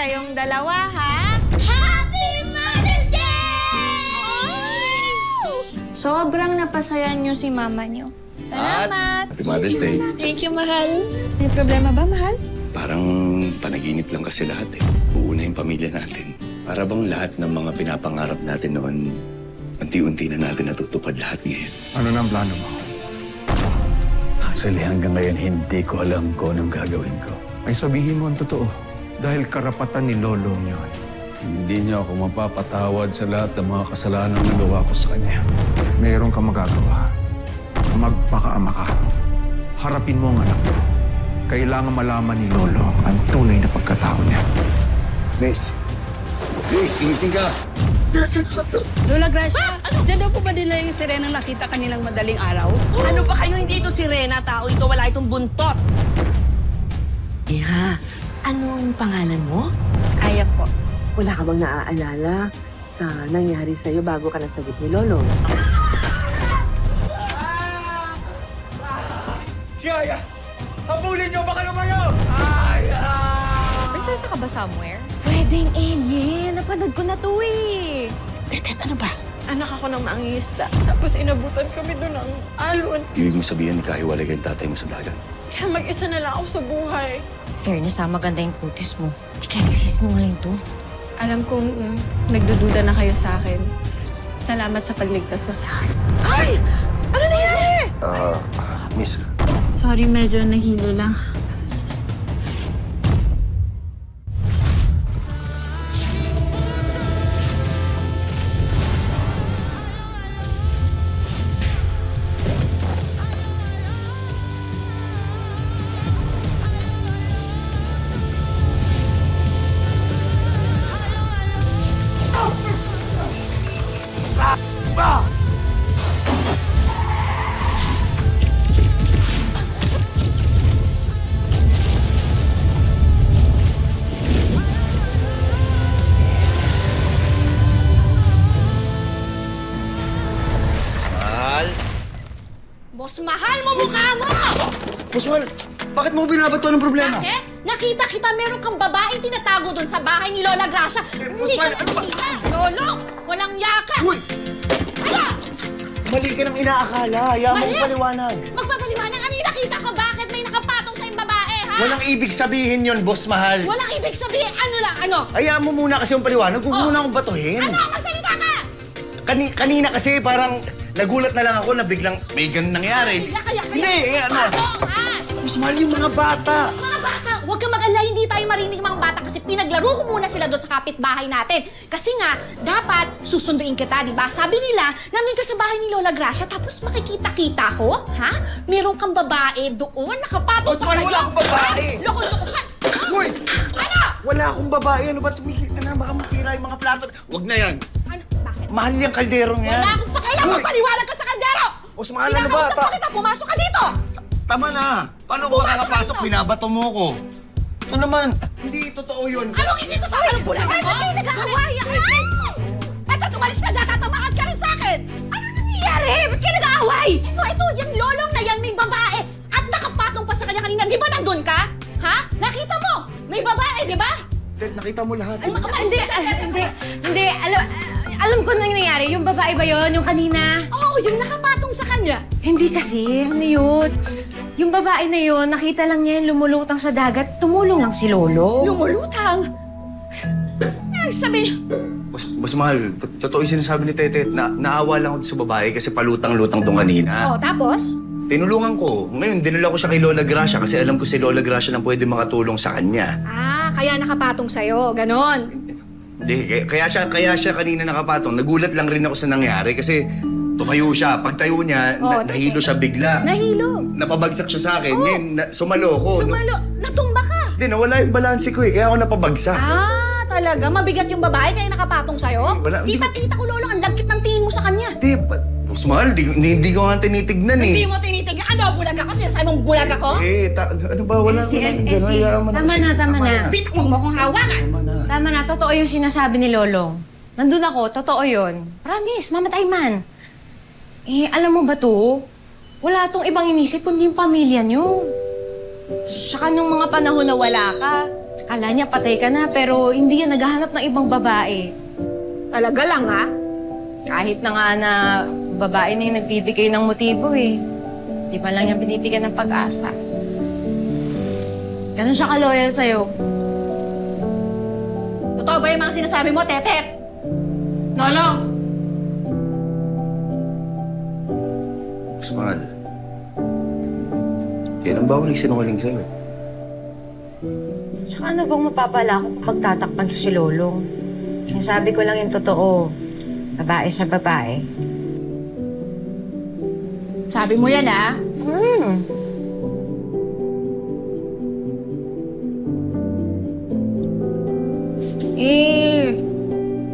kayong dalawa, ha? Happy Mother's Day! Sobrang napasayan niyo si mama niyo. Salamat! Happy Mother's Day. Thank you, mahal. May problema ba, mahal? Parang panaginip lang kasi lahat eh. Buo na yung pamilya natin. Para bang lahat ng mga pinapangarap natin noon, unti-unti na natin natutupad lahat ngayon. Ano na ang plano mo? Actually, hanggang ngayon, hindi ko alam kung anong gagawin ko. Ay sabihin mo ang totoo. Dahil karapatan ni Lolong yun. Hindi niya ako mapapatawad sa lahat ng mga kasalanan na nagawa ko sa kanya. Meron kang magagawa. Magpakaama ka. Harapin mo ang anak mo. Kailangan malaman ni Lolo ang tunay na pagkatao niya. Miss! Grace, ginising ka! Lola Gracia, dyan daw po ba nila yung sirenang nakita kanilang madaling araw? Ano pa kayo? Hindi ito sirena, tao ito. Wala itong buntot. Iha, anong pangalan mo? Kaya po. Wala ka bang naaalala sa nangyari sa'yo bago ka nasagip ni Lolo? Si Aya! Habulin niyo! Baka lumayo! Aya! Prinsesa ka ba somewhere? Pwedeng alien. Napanood ko na to eh. Tetet, ano ba? Anak ako ng mangingisda. Tapos inabutan kami doon ng alon. Ibig mo sabihin ni kahiwalay kayong tatay mo sa dagat. Kaya mag-isa na lang ako sa buhay. Fairness ha, maganda yung kutis mo. Di ka nagsisinungaling to. Alam kong nagdududa na kayo sa akin. Salamat sa pagligtas mo sa akin. Ay! Ano nangyari? Miss, Sorry, medyo nahilo lang. Boss, mahal mo mukha mo! Boss Mal, bakit mo binabato ng problema? Bakit? Nakita kita meron kang babaeng tinatago doon sa bahay ni Lola Gracia. Boss Mal, ano ba? Lolo, walang yaka! Uy! Ano? Mali ka nang inaakala. Hayaan mo Mali? ang paliwanag. Magpapaliwanag, ano yung nakita ko? Bakit may nakapatong sa yung babae, ha? Walang ibig sabihin yon, Boss Mahal. Walang ibig sabihin, ano lang, ano? Hayaan mo muna kasi yung paliwanag. Huwag Oh. muna akong batuhin. Ano? Magsalita ka! Kanina kasi parang nagulat na lang ako na biglang may ganun nangyari. Bigla kaya Hindi, ano? Patong, ha? Boss Mahal, yung mga bata. Mga bata, huwag kang mag-alala, hindi tayo marinig mga bata kasi pinaglaro ko muna sila doon sa kapitbahay natin. Kasi nga, dapat susunduin kita, di ba? Sabi nila, nandun ka sa bahay ni Lola Gracia, tapos makikita-kita ko, ha? Meron kang babae doon, nakapatong Boss pa Mahal, sa'yo. wala akong babae. Loko-loko ka! Uy! Ano? Wala akong babae. Ano ba? Tumigil ka na. Baka masira yung mga plato. Huwag na yan. Ano? Bakit? Mahal yung kalderong yan. Wala akong pakialam, Uy! magpaliwanag ka sa kaldero! Boss Mahal, ano ba? Kinakausap pa kita, pumasok ka dito! Tama na. Paano ko Pumasok makakapasok? ka dito. Binabato mo ko. Ito naman. Hindi totoo yun. Anong hindi to sa akin? Bulan ako? Ay, nag-aaway ako! Eto, tumalis ka dyan, tatamaan ka rin sa akin! Ano nangyayari? Ba't kayo nag-aaway? Ito, yung lolong na yan, may babae! At nakapatong pa sa kanya kanina. Di ba nandun ka? Ha? Nakita mo? May babae, di ba? Ted, nakita mo lahat. Ay, makamalis ka dyan. Hindi. Alam ko na nangyayari. Yung babae ba yon? Yung kanina? Oo, yung nakapatong sa kanya. Hindi kasi. Ano yun? Yung babae na yun, nakita lang niya yung lumulutang sa dagat. Tumulong lang si Lolo. Lumulutang. Sabi, Boss Mahal, totoo yung sinasabi ni Tete. Naawa lang ako sa babae kasi palutang-lutang doon kanina. oh, tapos? Tinulungan ko. Ngayon, dinala ko siya kay Lola Gracia kasi alam ko si Lola Gracia lang pwede makatulong sa kanya. Ah, kaya nakapatong sa'yo. Ganon. Hindi, kaya siya kanina nakapatong. Nagulat lang rin ako sa nangyari kasi tumayo siya. Pagtayo niya, Oh, nahilo siya bigla. Nahilo. Napabagsak siya sa akin. Oh. Ngayon, sumalo ko. Sumalo. Natumba ka. Hindi, nawala yung balanse ko eh. Kaya ako napabagsak. Ah, talaga? Mabigat yung babae kaya nakapatong sa'yo? Wala, hindi ko- Kita ko, Lolo, ang lagkit ng tingin mo sa kanya. Hindi, Boss Mahal, hindi ko nga tinitignan eh. Hindi mo tinitignan. Ano, bulag ako? Sinasabi mong bulag ako? Ano ba? Wala ko lang gano'n. Hayaan mo Tama kasi. na, tama na. Bitawan mo akong hawakan. Tama na. Tama na, totoo yung sinasabi ni Lolong. Nandun ako, totoo yun. Promise, mamatay man. Alam mo ba to? Wala tong ibang inisip kundi yung pamilya niyo. Tsaka nung mga panahon na wala ka, Akala niya patay ka na, pero hindi yan naghahanap ng ibang babae. Talaga lang, ha? Kahit na nga na babae na yung nagbibigay ng motibo eh. Di ba lang yan binibigyan ng pag-asa? Ganun siya ka-loyal sa'yo. Totoo ba yung mga sinasabi mo, Tetet? Lolong! Mas mahal. Kailan ba ako nagsinungaling sa'yo? Tsaka ano bang mapapala ko kapag tatakpan ko si Lolong? Sinasabi ko lang yung totoo. Babae sa babae. Sabi mo yan, ha?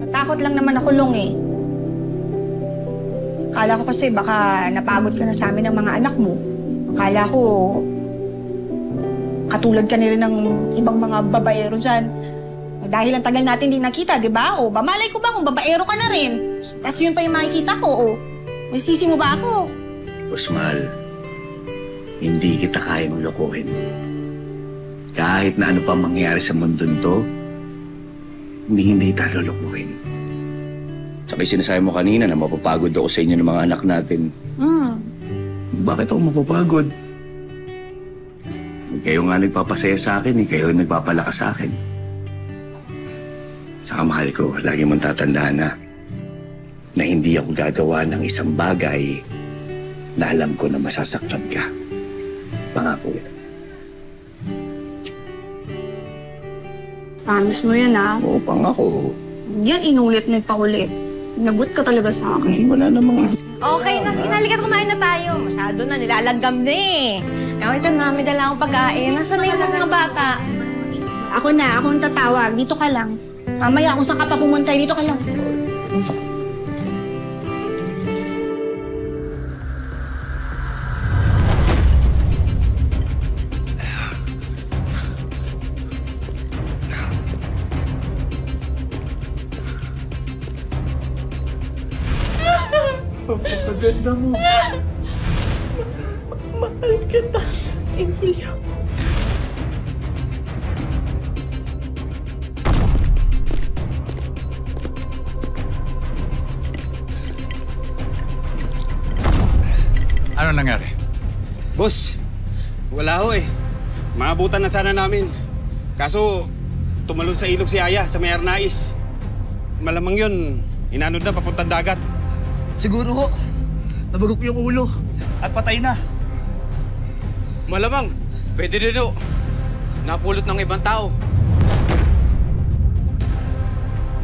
Natakot lang naman ako, Long, eh. Akala ko kasi baka napagod ka na sa amin ng mga anak mo. Akala ko katulad ka na rin ng ibang mga babaero dyan. Dahil ang tagal natin din nakita, di ba? O, malay ko ba kung babaero ka na rin? Kasi yun pa yung makikita ko, o. May sisi mo ba ako? Boss Mal, hindi kita kayang lokohin. Kahit na ano pa mangyari sa mundong to, hindi tayo lolokohin. Saka sinasabi mo kanina na mapapagod ako sa inyo ng mga anak natin. Bakit ako mapapagod? Kayo nga nagpapasaya sa akin, kayo nagpapalakas sa akin. Saka mahal ko, lagi mong tatandaan na hindi ako gagawa ng isang bagay na alam ko na masasaktan ka. Pangako yan. Promise mo yan, ha? Oo, pangako. Yan, inulit mo paulit. Nagot ka talaga sa akin. Hindi wala namang... Okay na, sige, halika kumain na tayo. Masyado na, nilalagam na eh. Ito na, may dala akong pagkain. Nasaan na yung mga bata? Ako ang tatawag. Dito ka lang. Mamaya, kung saan ka pa pumunta, dito ka lang. Papaganda mo. Mahal kita, Emilio. Ano nangyari? Boss, wala ho eh. Maabutan na sana namin. Kaso, tumalon sa ilog si Aya sa may Arnais. Malamang yun, inanod na papuntang dagat. Siguro ho, nabagok yung ulo at patay na. Malamang, pwede din ho. Napulot ng ibang tao.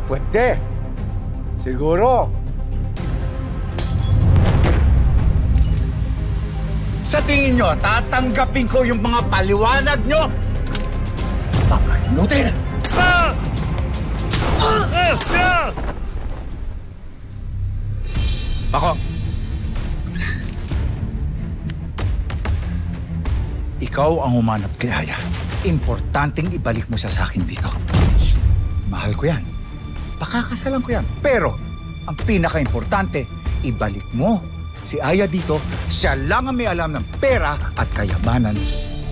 Pwede. Siguro. Sa tingin nyo, tatanggapin ko yung mga paliwanag nyo? Papalimutin! Bako! Ikaw ang humanap kay Aya. Importanteng ibalik mo siya sa akin dito. Mahal ko yan. Pakakasalan ko yan. Pero, ang pinaka-importante, ibalik mo si Aya dito. Siya lang ang may alam ng pera at kayamanan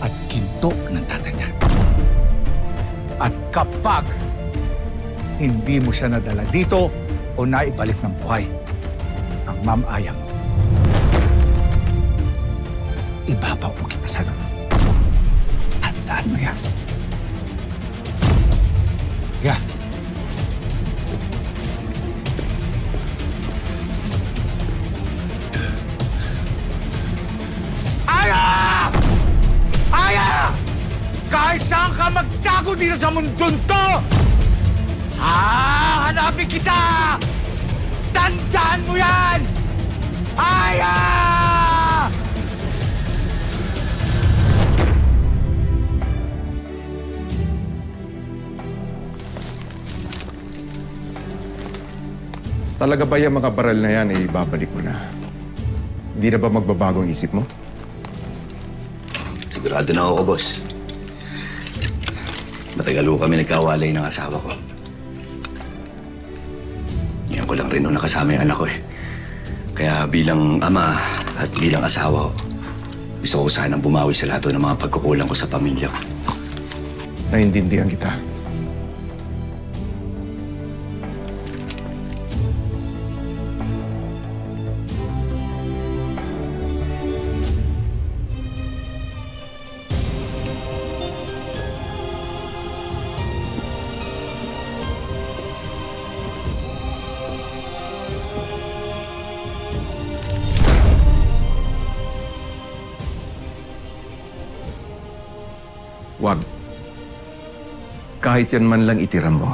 at ginto ng tatay niya. At kapag hindi mo siya nadala dito o naibalik ng buhay, ang Ma'am Aya mo, ibabaw mo kita sa loob. Tandaan mo yan. Yan. Aya! Aya! Kahit saan ka magtago dito sa mundong to, hanapin kita! Tandaan mo yan! Aya! Talaga ba yung mga baril na yan ay ibabalik mo na? Hindi na ba magbabago ang isip mo? Sigurado na ako, boss. Matagal ko kami nagkawalay ng asawa ko. Ngayon ko lang rin nung nakasama yung anak ko eh. Kaya bilang ama at bilang asawa ko, gusto ko sanang bumawi sa lahat ng mga pagkukulang ko sa pamilya ko. Naiintindihan kita. Wag. Kahit yan man lang itira mo,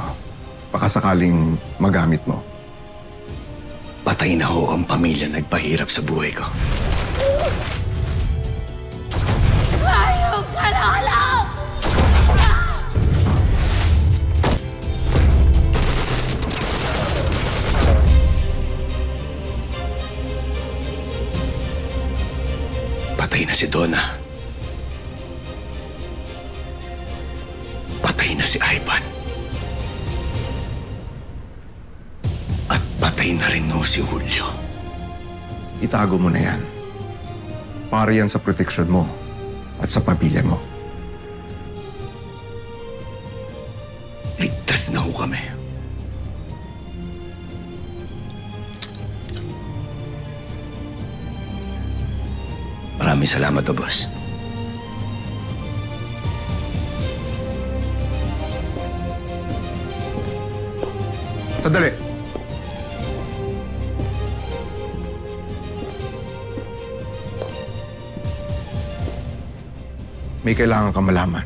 baka sakaling magamit mo. Patay na ho ang pamilya nagpahirap sa buhay ko. Hayop ka na, Lolo! Patay na si Donna. Patay na si Ivan. At patay na rin no si Julio. Itago mo na yan. Para yan sa proteksyon mo at sa pamilya mo. Ligtas na ho kami. Maraming salamat, boss. Sandali. May kailangan kang malaman.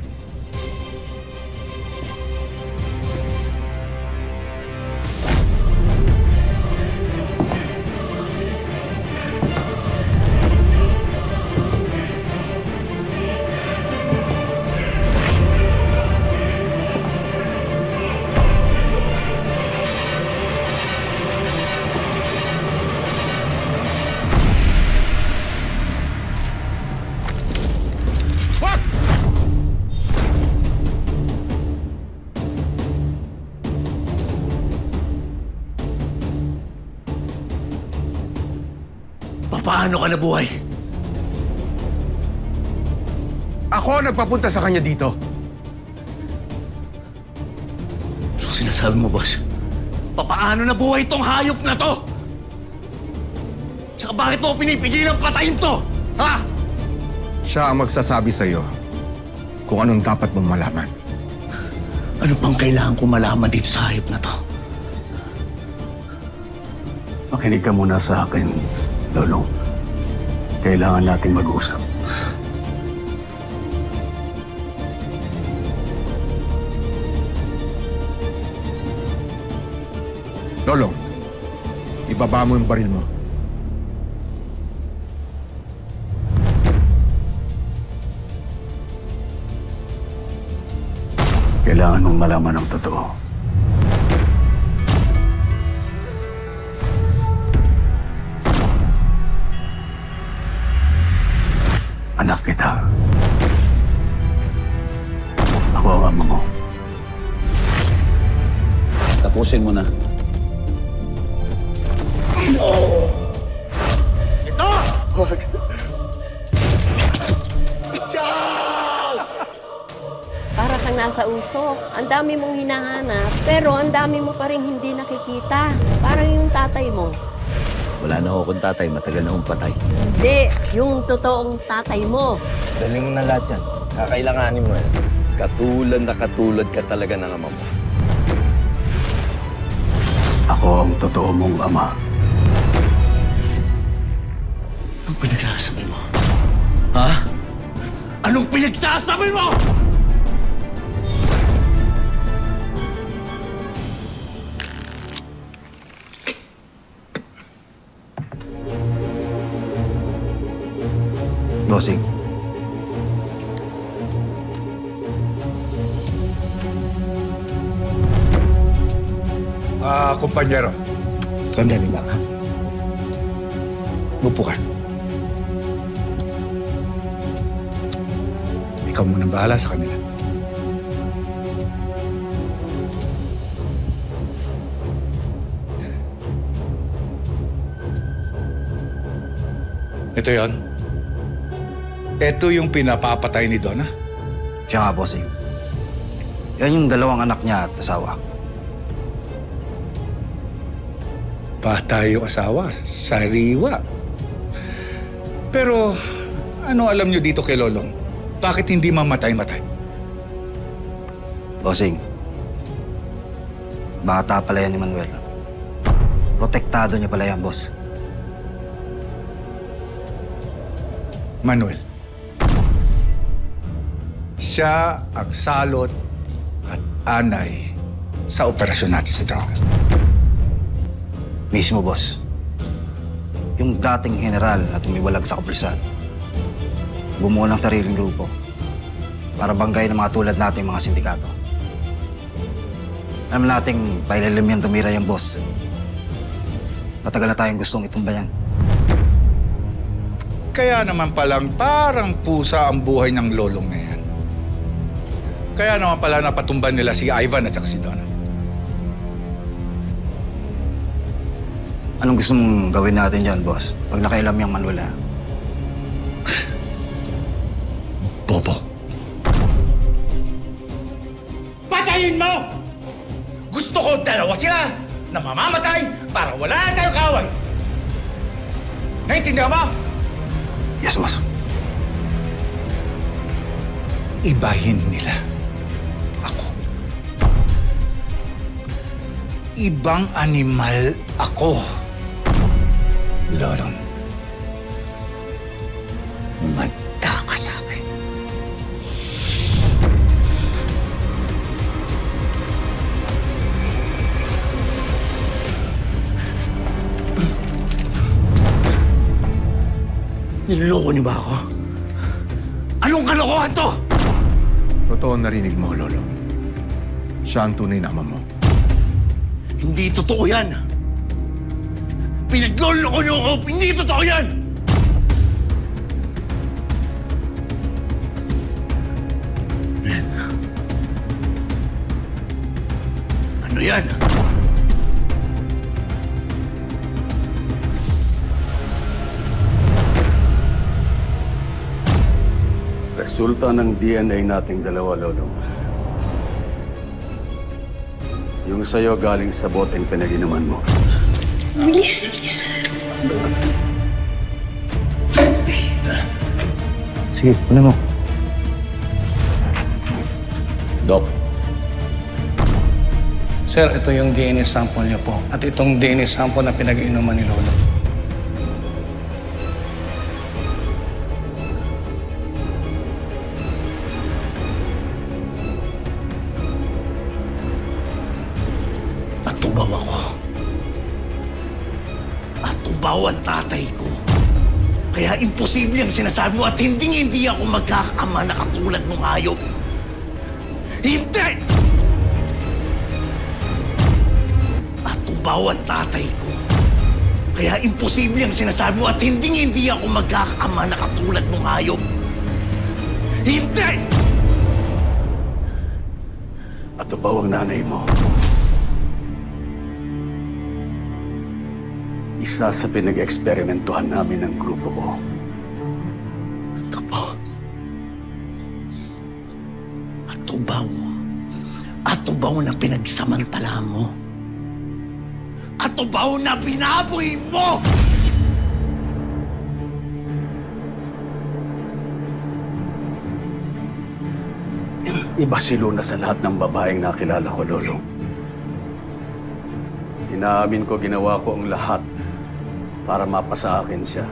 Paano ka nabuhay? Ako nagpapunta sa kanya dito. Ano sinasabi mo, boss? Paano nabuhay tong hayop na to? Tsaka bakit mo pinipigilang patayin to? Ha? Siya ang magsasabi sa'yo kung anong dapat mong malaman. Ano pang kailangan ko malaman dito sa hayop na to? Makinig ka muna sa akin, Lolong. Kailangan nating mag-usap. Lolong, ibaba mo yung baril mo. Kailangan mong malaman ang totoo. Anak kita. Ako ang ama mo. Tapusin mo na. Para kang nasa usok. Ang dami mong hinahanap, pero ang dami mo pa rin hindi nakikita. Parang yung tatay mo. Wala na ho akong tatay. Matagal na akong patay. Hindi, yung totoong tatay mo. Daling mo na lahat yan. Kakailanganin mo yan. Katulad na katulad ka talaga ng ama mo. Ako ang totoo mong ama. Anong pinagsasabi mo? Ha? Anong pinagsasabi mo? Bossing. Kumpanyero. Sandali lang, ha? Upo ka. Ikaw muna bahala sa kanila. Ito yon. Ito yung pinapapatay ni Donna? Siya nga, bossing. Yan yung dalawang anak niya at asawa. Bata yung asawa, sariwa. Pero ano alam nyo dito kay Lolong? Bakit hindi mamatay-matay? Bossing, bata pala yan ni Manuel. Protektado niya pala yan, boss. Manuel, siya ang salot at anay sa operasyon natin sa Dragon. Mismo, boss. Yung dating general na tumiwalag sa kapulisan, bumuo ng sariling grupo para banggayin ng mga tulad nating mga sindikato. Alam nating pailalim yan tumira yung boss. Matagal na tayong gustong itumba yan. Kaya naman palang parang pusa ang buhay ng Lolong na yan. Kaya naman pala napatumban nila si Ivan at saka si Donna. Anong gusto mong gawin natin dyan, boss? Pag nakailam yung Manuel na. Bobo. Patayin mo! Gusto ko dalawa sila na mamamatay para wala na tayong kaaway. Naintindihan mo? Yes, boss. Ibahin nila ako. Ibang animal ako. Lolong. Umanda ka sa akin. Niloloko niyo ba ako? Anong kalokohan to? Totoo narinig mo, Lolo. Siya ang tunay na ama mo. Hindi totoo yan. Pinagloloko niyo ako. Hindi totoo yan. Ano yan? Resulta ng DNA nating dalawa, Lolo. Yung sa'yo galing sa boteng pinag-inuman mo. Bilis. Sige, kunin mo. Doc. Sir, ito yung DNA sample niyo po. At itong DNA sample na pinag-inuman ni Lolo. Atubaw ako. Atubaw ang tatay ko. Kaya imposible ang sinasabi mo at hindi ako magkakaama na katulad ng hayop. Hindi! Atubaw ang tatay ko. Kaya imposible ang sinasabi mo at hindi ako magkakaama na katulad ng hayop. Hindi! Atubaw ang nanay mo. Isa sa pinag-eksperimentuhan namin ng grupo ko. Atubaw na pinagsamantala mo. Atubaw na binaboy mo! Iba si Luna sa lahat ng babaeng nakilala ko, Lolo. Inaamin ko ginawa ko ang lahat para mapasa akin siya.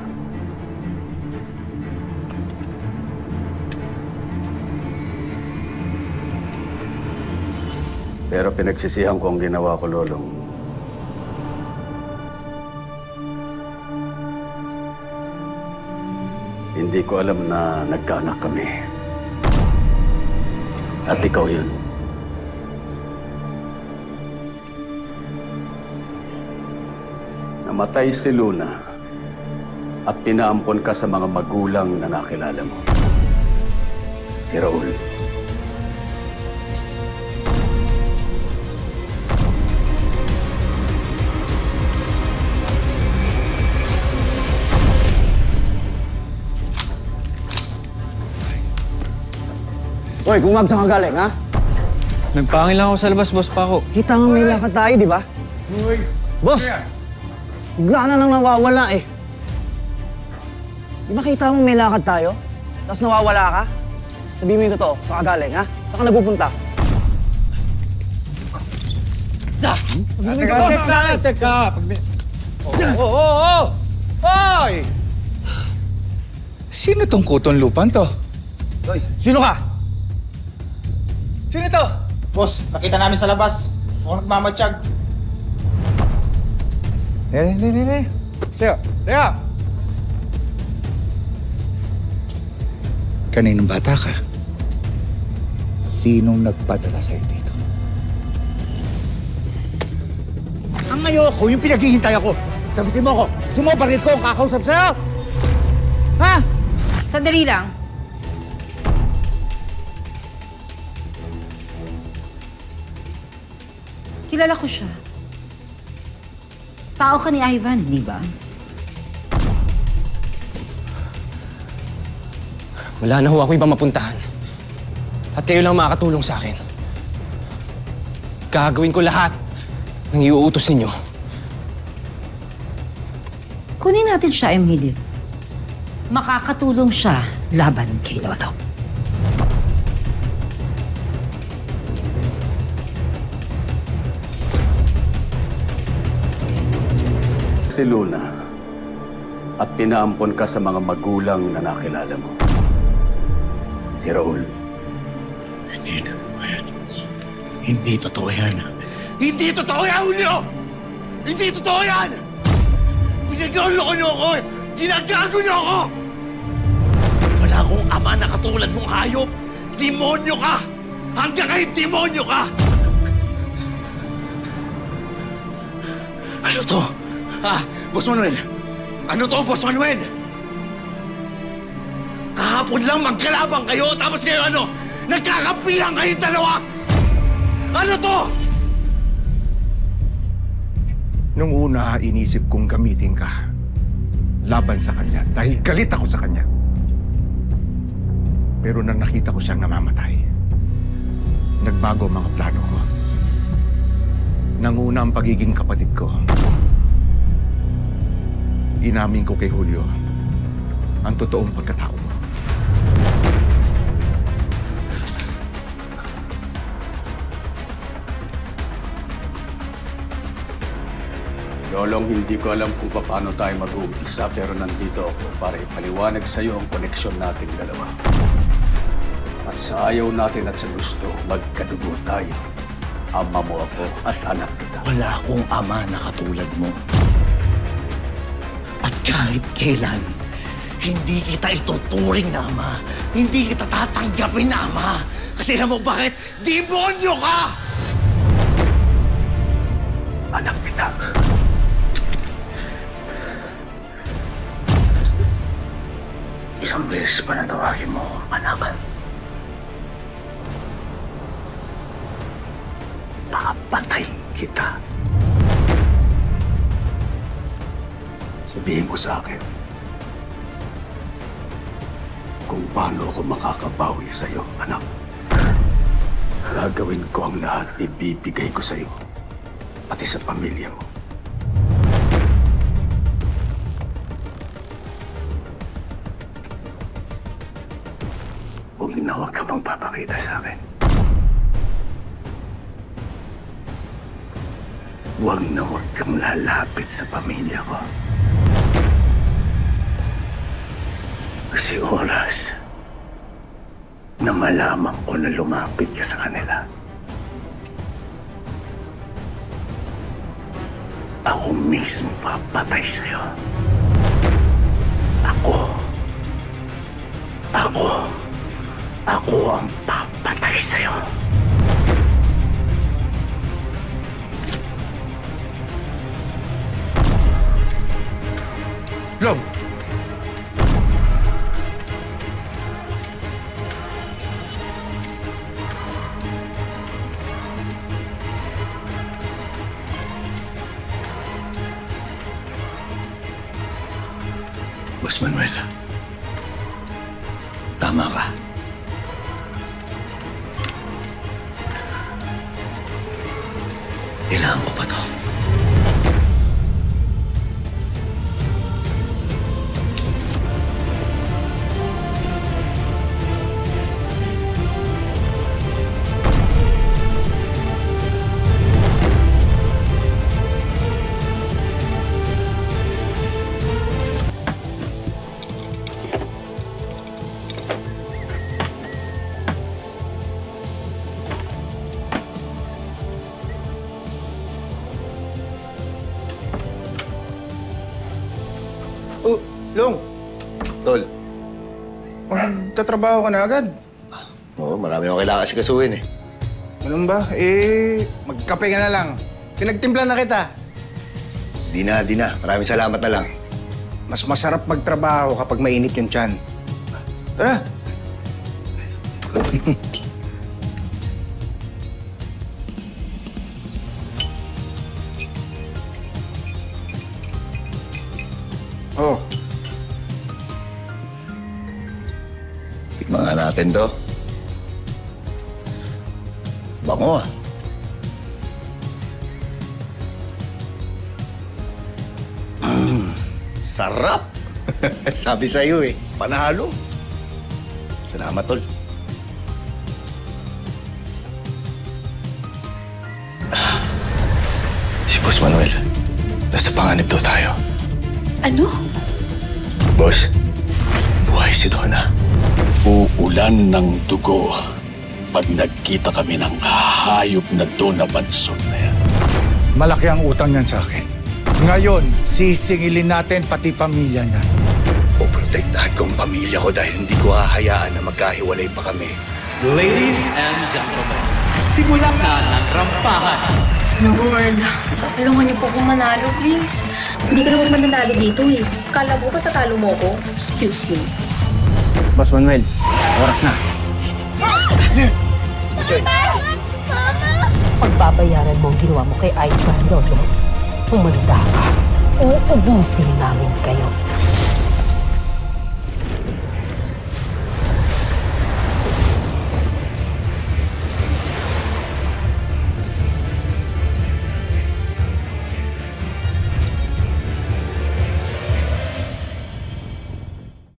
Pero pinagsisihan ko ang ginawa ko, Lolong. Hindi ko alam na nagkaanak kami. At ikaw yun. Namatay si Luna at pinaampon ka sa mga magulang na nakilala mo. Si Raul. Hoy, kung saan ka galing, ha? Nagpangil lang ako sa labas, boss pa ako. Kita nga may lakad tayo, di ba? Uy! Boss! Bigla na lang nawawala eh. Di ba kita mo may lakad tayo? Tapos nawawala ka? Sabihin mo yung totoo, saan ka galing, ha? Saan ka nagpupunta? Teka! Oo! Hoy! Sino tong kuton lupan to? Hoy, sino ka? Sino to? Boss, nakita namin sa labas. Mukhang nagmamatsyag. Teka! Kaninong bata ka? Sinong nagpadala sa'yo dito? Ang ayoko, yung pinaghihintay ako. Sagutin mo ako, gusto mo baril ko ang kakausap sa'yo? Ha? Sandali lang. Kilala ko siya. Tao ka ni Ivan, di ba? Wala na ho ako ibang mapuntahan. At kayo lang makakatulong sa akin. Gagawin ko lahat ng iuutos ninyo. Kunin natin siya, Emilio. Makakatulong siya laban kay Lolo. Si Luna at pinaampon ka sa mga magulang na nakilala mo. Si Raul. Hindi totoo yan. Hindi totoo yan. Hindi totoo yan, Julio! Hindi totoo yan! Pinagloloko niyo ako! Ginagago niyo ako! Wala akong ama na katulad mong hayop! Demonyo ka! Hanggang ngayon, demonyo ka! Ano to? Ha? Boss Manuel? Ano to, Boss Manuel? Kahapon lang magkalabang kayo, tapos ngayon ano? Nagkakampihan kayong dalawa! Ano to? Nung una, inisip kong gamitin ka laban sa kanya dahil galit ako sa kanya. Pero nang nakita ko siyang namamatay, nagbago ang mga plano ko. Nanguna ang pagiging kapatid ko. Inamin ko kay Julio ang totoong pagkatao mo. Lolong, hindi ko alam kung paano tayo mag-uumpisa pero nandito ako para ipaliwanag sa iyo ang koneksyon nating dalawa. At sa ayaw natin at sa gusto, magkadugo tayo. Ama mo ako at anak kita. Wala akong ama na katulad mo. At kahit kailan, hindi kita ituturing na ama. Hindi kita tatanggapin na ama. Kasi alam mo bakit? Demonyo ka! Anak kita. Isang beses pa natawagin mo, anak. Papatayin kita. Sabihin mo sa akin kung paano ako makakabawi sa iyo, anak. Gagawin ko ang lahat, ibibigay ko sa iyo, pati sa pamilya mo. Huwag ka bang papakita sa akin? Huwag kang lalapit sa pamilya ko. Kasi oras na malaman ko na lumapit ka sa kanila, ako mismo papatay sa'yo. Ako ang papatay sa'yo. Long! Boss Manuel, tama ka. Kailangan ko pa to. Long! Tol. Tatrabaho ka na agad. Oo, marami akong kailangan asikasuhin eh. Ganun ba? Magkape ka na lang. Pinagtimpla na kita. Di na. Maraming salamat na lang. Mas masarap magtrabaho kapag mainit yung tiyan. Tara! Oh. Tikman nga natin to. Bango ah. Sarap! Sabi sa'yo eh, panalo. Salamat, tol. Si Boss Manuel, nasa panganib daw tayo. Ano? Boss, buhay si Donna. Uulan ng dugo pag nagkita kami ng hayop na Donna Banson na yan. Malaki ang utang niyan sa akin. Ngayon, sisingilin natin pati pamilya niya. Poprotektahan ko ang pamilya ko dahil hindi ko hahayaan na magkahiwalay pa kami. Ladies and gentlemen, simulan na ng rampahan. Lord, tulungan niyo po kung manalo, please. Hindi ka naman mananalo dito eh. Kala mo ba tatalo mo ko? Excuse me. Boss Manuel, oras na. Pagbabayaran mo ang ginawa mo kay Ivan, Lolo. Humanda ka. Uubusin namin kayo.